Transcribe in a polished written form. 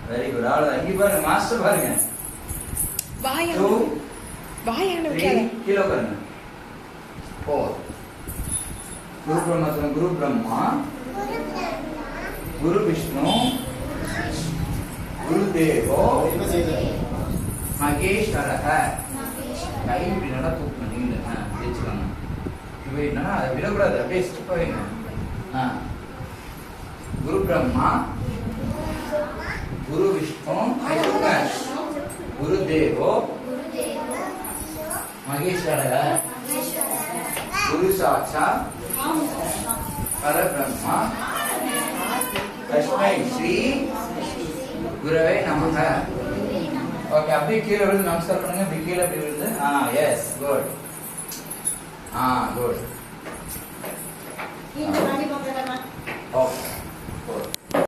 Very good. All master பாருங்க. 2 3 kilo करना 4 गुरु ब्रह्मा गुरु विष्णु गुरुदेवो महेश्वरः கை இப்படி நல்லா தூக்கணும் நீங்க வச்சுக்கோங்க இப்போ என்னன்னா அதை விடக்கூடாது அப்படியே ஸ்டிப் வைங்க குரு பிரம்மா गुरु विष्णु गुरुदेवो महेश्वर गुरु साक्षात् परब्रह्म तस्मै श्री गुरवे नमः ओके अभी கீழ விழுந்து நமஸ்காரம் பண்ணுங்க அப்படி கீழ அப்படி விழுந்து எஸ் குட் குட்